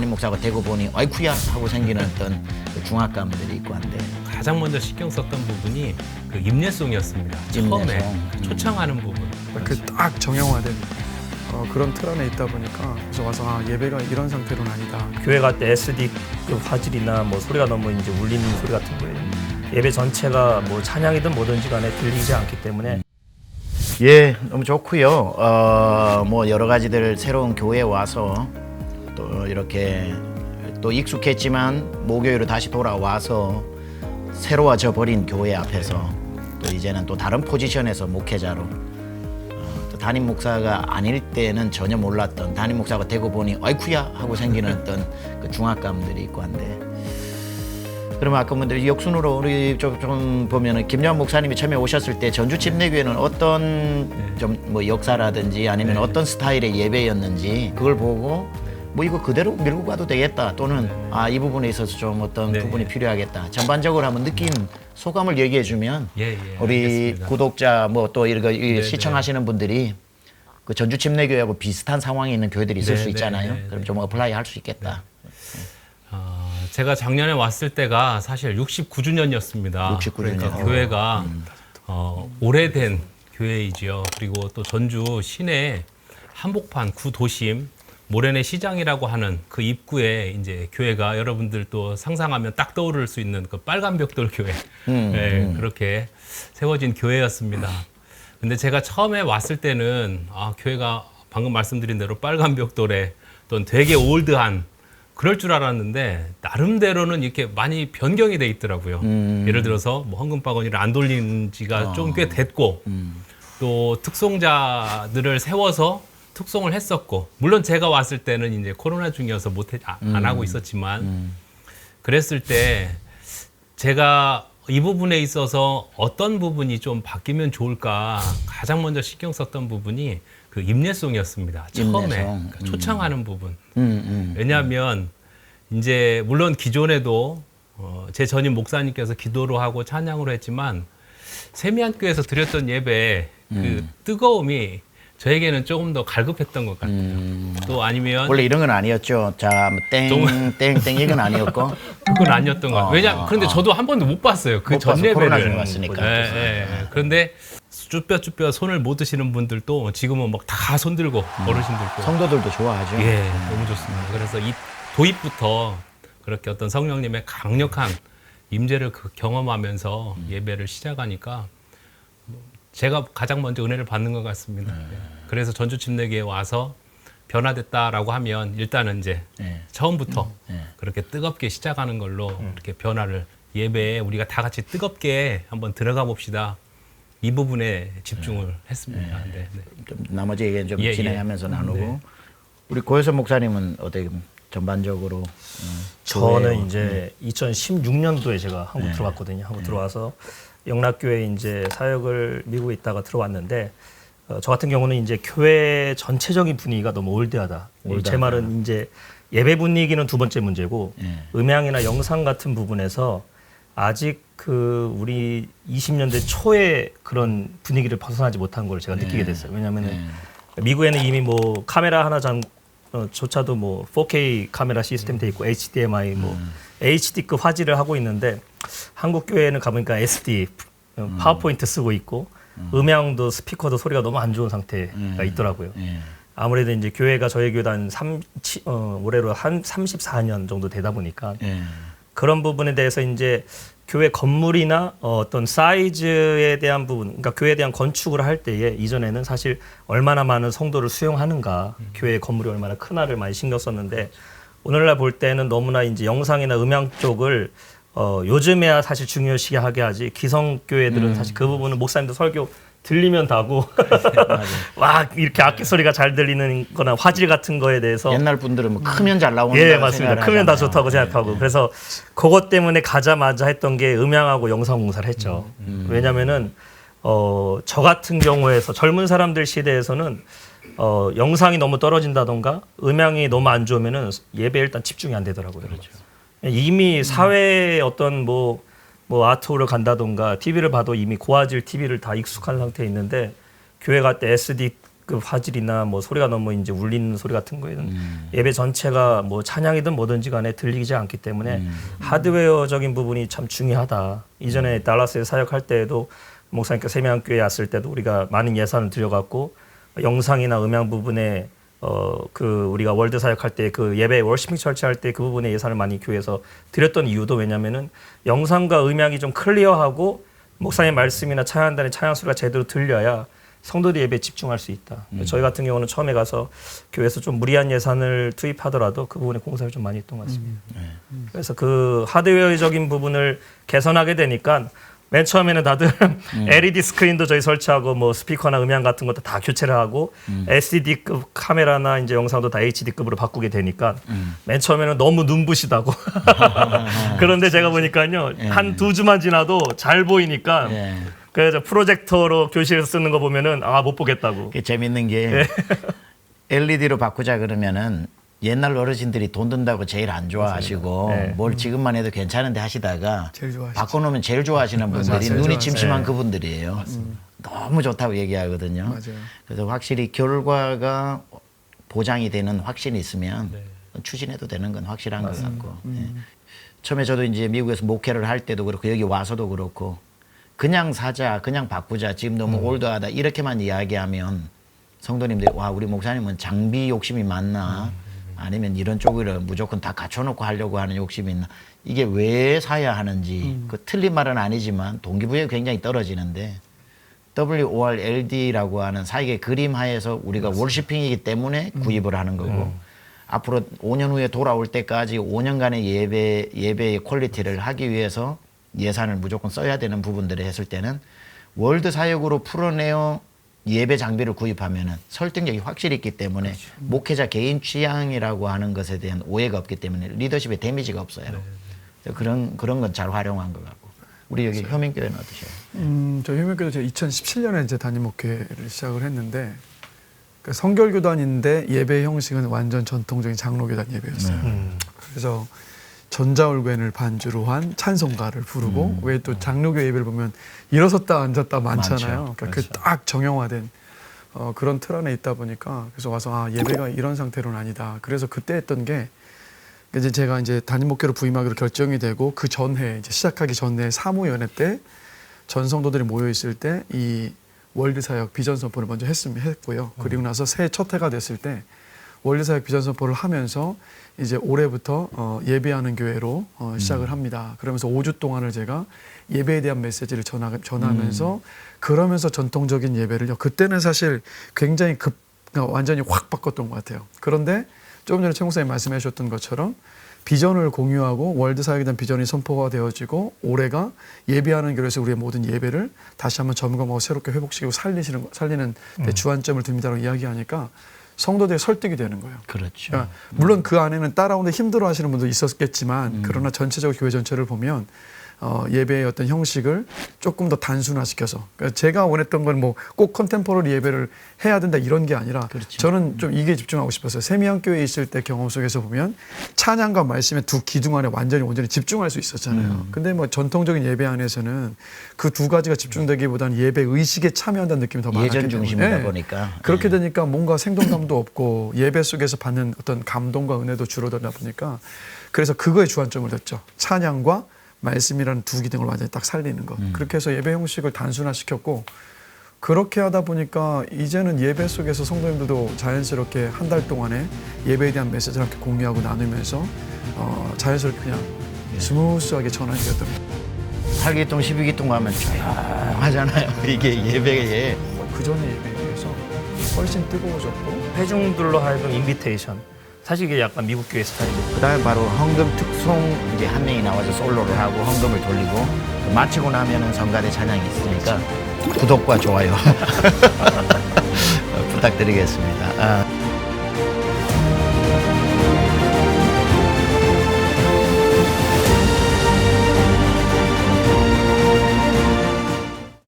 담임 목사가 되고 보니 아이쿠야 하고 생기는 어떤 그 중압감들이 있고 한데 가장 먼저 신경 썼던 부분이 그 임례송이었습니다. 처음에 초청하는 부분. 그 딱 정형화된 그런 틀 안에 있다 보니까 그래서 와서 예배가 이런 상태로는 아니다. 교회 갈 때 SD 화질이나 뭐 소리가 너무 이제 울리는 소리 같은 거예요. 예배 전체가 뭐 찬양이든 뭐든지 간에 들리지 않기 때문에 예, 너무 좋고요. 뭐 여러 가지들 새로운 교회에 와서 또 이렇게 또 익숙했지만 모교회로 다시 돌아와서 새로워져 버린 교회 앞에서 또 이제는 또 다른 포지션에서 목회자로 또 담임 목사가 아닐 때는 전혀 몰랐던 담임 목사가 되고 보니 아이쿠야 하고 생기는 어떤 그 중압감들이 있고 한데 그러면 아까 분들 역순으로 우리 좀 보면은 김여한 목사님이 처음에 오셨을 때 전주 침례교회는 어떤 좀 뭐 역사라든지 아니면 어떤 스타일의 예배였는지 그걸 보고 뭐 이거 그대로 밀고 가도 되겠다 또는 이 부분에 있어서 좀 어떤 부분이 필요하겠다 전반적으로 한번 느낀 소감을 얘기해 주면 우리 알겠습니다. 구독자 뭐 또 이거 시청하시는 분들이 그 전주 침례교회하고 비슷한 상황에 있는 교회들이 있을 수 있잖아요. 그럼 좀 어플라이 할 수 있겠다. 제가 작년에 왔을 때가 사실 69주년이었습니다. 69주년. 그러니까 교회가 오래된 교회이지요. 그리고 또 전주 시내 한복판 구도심 모래내 시장이라고 하는 그 입구에 이제 교회가 여러분들 또 상상하면 딱 떠오를 수 있는 그 빨간 벽돌 교회 그렇게 세워진 교회였습니다. 근데 제가 처음에 왔을 때는 교회가 방금 말씀드린 대로 빨간 벽돌에 또 되게 올드한 그럴 줄 알았는데 나름대로는 이렇게 많이 변경이 돼 있더라고요. 예를 들어서 뭐 헌금바구니를 안 돌린 지가 좀 꽤 됐고 또 특송자들을 세워서 특송을 했었고 물론 제가 왔을 때는 이제 코로나 중이어서 안 하고 있었지만 그랬을 때 제가 이 부분에 있어서 어떤 부분이 좀 바뀌면 좋을까 가장 먼저 신경 썼던 부분이 그 임례송이었습니다. 처음에 그러니까 초청하는 부분. 왜냐하면 이제 물론 기존에도 제 전임 목사님께서 기도로 하고 찬양으로 했지만 세미한교에서 드렸던 예배 그 뜨거움이 저에게는 조금 더 갈급했던 것 같아요. 또 아니면 원래 이런 건 아니었죠. 자, 땡땡 이건 아니었고. 그건 아니었던 것 같아요. 왜냐 그런데 저도 한 번도 못 봤어요. 그 전 예배를. 코로나 중에 왔으니까. 그런데 쭈뼛쭈뼛 손을 못 드시는 분들도 지금은 막 다 손들고 어르신들도 성도들도 좋아하죠. 너무 좋습니다. 그래서 이 도입부터 그렇게 어떤 성령님의 강력한 임재를 경험하면서 예배를 시작하니까 제가 가장 먼저 은혜를 받는 것 같습니다. 그래서 전주 침례교회에 와서 변화됐다라고 하면 일단은 이제 처음부터 그렇게 뜨겁게 시작하는 걸로 이렇게 변화를 예배에 우리가 다 같이 뜨겁게 한번 들어가 봅시다. 이 부분에 집중을 했습니다. 좀 나머지 얘기는 좀 진행하면서 나누고 우리 고혜선 목사님은 어떻게 전반적으로 저는 이제 2016년도에 제가 한국 들어왔거든요. 한국 들어와서 영락교회 이제 사역을 미국에 있다가 들어왔는데 저 같은 경우는 이제 교회 전체적인 분위기가 너무 올드하다. 제 말은 이제 예배 분위기는 두 번째 문제고 음향이나 영상 같은 부분에서 아직 그 우리 20년대 초에 그런 분위기를 벗어나지 못한 걸 제가 느끼게 됐어요. 왜냐하면 미국에는 이미 뭐 카메라 하나 조차도 뭐 4K 카메라 시스템 돼 있고 HDMI 뭐 HD급 화질을 하고 있는데 한국 교회는 가보니까 SD 파워포인트 쓰고 있고 음향도 스피커도 소리가 너무 안 좋은 상태가 있더라고요. 아무래도 이제 교회가 저희 교회도 올해로 한 34년 정도 되다 보니까 그런 부분에 대해서 이제 교회 건물이나 어떤 사이즈에 대한 부분, 그러니까 교회에 대한 건축을 할 때에 이전에는 사실 얼마나 많은 성도를 수용하는가, 교회 건물이 얼마나 크나를 많이 신경 썼는데 오늘날 볼 때는 너무나 이제 영상이나 음향 쪽을 요즘에야 사실 중요시하게 하지 기성교회들은 사실 그 부분은 목사님도 설교 들리면 다고 막 이렇게 악기 소리가 잘 들리는 거나 화질 같은 거에 대해서 옛날 분들은 뭐 크면 잘 나오는 예, 맞습니다. 크면 다 좋다고 생각하고 그래서 그것 때문에 가자마자 했던 게 음향하고 영상 공사를 했죠. 왜냐면은 저 같은 경우에서 젊은 사람들 시대에서는 영상이 너무 떨어진다던가 음향이 너무 안 좋으면은 예배 일단 집중이 안 되더라고요. 그렇죠. 이미 사회의 어떤 뭐 아트홀을 간다던가 TV를 봐도 이미 고화질 TV를 다 익숙한 상태에 있는데 교회 갈 때 SD급 D급 화질이나 뭐 소리가 너무 이제 울리는 소리 같은 거에는 예배 전체가 뭐 찬양이든 뭐든지 간에 들리지 않기 때문에 하드웨어적인 부분이 참 중요하다. 이전에 달라스에 사역할 때에도 목사님께서 세미한교회에 왔을 때도 우리가 많은 예산을 들여갖고 영상이나 음향 부분에 우리가 월드 사역할 때 그 예배 월시핑 철치할 때 그 부분에 예산을 많이 교회에서 드렸던 이유도 왜냐면은 영상과 음향이 좀 클리어하고 목사님 말씀이나 찬양단의 찬양 소리가 제대로 들려야 성도들이 예배에 집중할 수 있다. 저희 같은 경우는 처음에 가서 교회에서 좀 무리한 예산을 투입하더라도 그 부분에 공사를 좀 많이 했던 것 같습니다. 그래서 그 하드웨어적인 부분을 개선하게 되니까 맨 처음에는 다들 LED 스크린도 저희 설치하고 뭐 스피커나 음향 같은 것도 다 교체를 하고 SD급 카메라나 이제 영상도 다 HD급으로 바꾸게 되니까 맨 처음에는 너무 눈부시다고. 그런데 제가 보니까요 한 2주만 지나도 잘 보이니까 그래서 프로젝터로 교실에서 쓰는 거 보면은 못 보겠다고. 그게 재밌는 게 LED로 바꾸자 그러면은 옛날 어르신들이 돈 든다고 제일 안 좋아하시고 네. 뭘 지금만 해도 괜찮은데 하시다가 제일 좋아하시죠. 바꿔놓으면 제일 좋아하시는 분들이 제일 눈이 좋아하시죠. 침침한 그분들이에요. 너무 좋다고 얘기하거든요. 맞아요. 그래서 확실히 결과가 보장이 되는 확신이 있으면 추진해도 되는 건 확실한 것 같고. 처음에 저도 이제 미국에서 목회를 할 때도 그렇고 여기 와서도 그렇고 그냥 사자, 그냥 바꾸자, 지금 너무 올드하다 이렇게만 이야기하면 성도님들이 와 우리 목사님은 장비 욕심이 많나 아니면 이런 쪽으로 무조건 다 갖춰놓고 하려고 하는 욕심이 있나 이게 왜 사야 하는지 그 틀린 말은 아니지만 동기부여가 굉장히 떨어지는데 WORLD라고 하는 사역의 그림 하에서 우리가 월시핑이기 때문에 구입을 하는 거고 앞으로 5년 후에 돌아올 때까지 5년간의 예배의 퀄리티를 하기 위해서 예산을 무조건 써야 되는 부분들을 했을 때는 월드 사역으로 풀어내어 예배 장비를 구입하면은 설득력이 확실히 있기 때문에 목회자 개인 취향이라고 하는 것에 대한 오해가 없기 때문에 리더십에 데미지가 없어요. 그런 건 잘 활용한 것 같고. 우리 여기 효민교회는 어떠세요? 저희 효명교도 제가 2017년에 이제 담임 목회를 시작을 했는데 그 성결교단인데 예배 형식은 완전 전통적인 장로교단 예배였어요. 그래서 전자올벤을 반주로 한 찬송가를 부르고 왜 또 장로교 예배를 보면 일어섰다 앉았다 많잖아요. 많죠. 그러니까 그 딱 정형화된 그런 틀 안에 있다 보니까 그래서 와서 예배가 이런 상태로는 아니다. 그래서 그때 했던 게 이제 제가 이제 담임 목회로 부임하기로 결정이 되고 그 전해 이제 시작하기 전에 사무연회 때 전 성도들이 모여 있을 때 이 월드 사역 비전 선포를 먼저 했고요. 그리고 나서 새해 첫 해가 됐을 때 월드 사역 비전 선포를 하면서 이제 올해부터 예배하는 교회로 시작을 합니다. 그러면서 5주 동안을 제가 예배에 대한 메시지를 전하면서 그러면서 전통적인 예배를요. 그때는 사실 굉장히 완전히 확 바꿨던 것 같아요. 그런데 조금 전에 최 목사님 말씀해 주셨던 것처럼 비전을 공유하고 월드 사역에 대한 비전이 선포가 되어지고 올해가 예배하는 교회에서 우리의 모든 예배를 다시 한번 점검하고 새롭게 회복시키고 살리는 데 주안점을 둡니다라고 이야기하니까 성도들이 설득이 되는 거예요. 그렇죠. 그러니까 물론 그 안에는 따라오는데 힘들어하시는 분도 있었겠지만 그러나 전체적으로 교회 전체를 보면 예배의 어떤 형식을 조금 더 단순화시켜서 그러니까 제가 원했던 건 뭐 꼭 컨템포러리 예배를 해야 된다 이런 게 아니라 그렇죠. 저는 좀 이게 집중하고 싶었어요. 세미한교회에 있을 때 경험 속에서 보면 찬양과 말씀의 두 기둥 안에 온전히 집중할 수 있었잖아요. 근데 뭐 전통적인 예배 안에서는 그 두 가지가 집중되기보다는 예배 의식에 참여한다는 느낌이 더 많았기 예전 때문에 중심이다 보니까 그렇게 되니까 뭔가 생동감도 없고 예배 속에서 받는 어떤 감동과 은혜도 줄어들다 보니까 그래서 그거에 주안점을 뒀죠. 찬양과 말씀이라는 두 기둥을 완전히 딱 살리는 것. 그렇게 해서 예배 형식을 단순화시켰고 그렇게 하다 보니까 이제는 예배 속에서 성도님들도 자연스럽게 한 달 동안에 예배에 대한 메시지를 함께 공유하고 나누면서 자연스럽게 그냥 스무스하게 전환이 되었답니다. 8기통, 12기통 가면 조용하잖아요. 이게 예배에. 그 전에 예배에 비해서 훨씬 뜨거워졌고 회중들로 하여금 인비테이션. 사실 이게 약간 미국 교회 스타일이죠. 그다음에 바로 헌금 특송 이제 한 명이 나와서 솔로를 하고 헌금을 돌리고 마치고 나면은 성가대 찬양이 있으니까 구독과 좋아요 부탁드리겠습니다.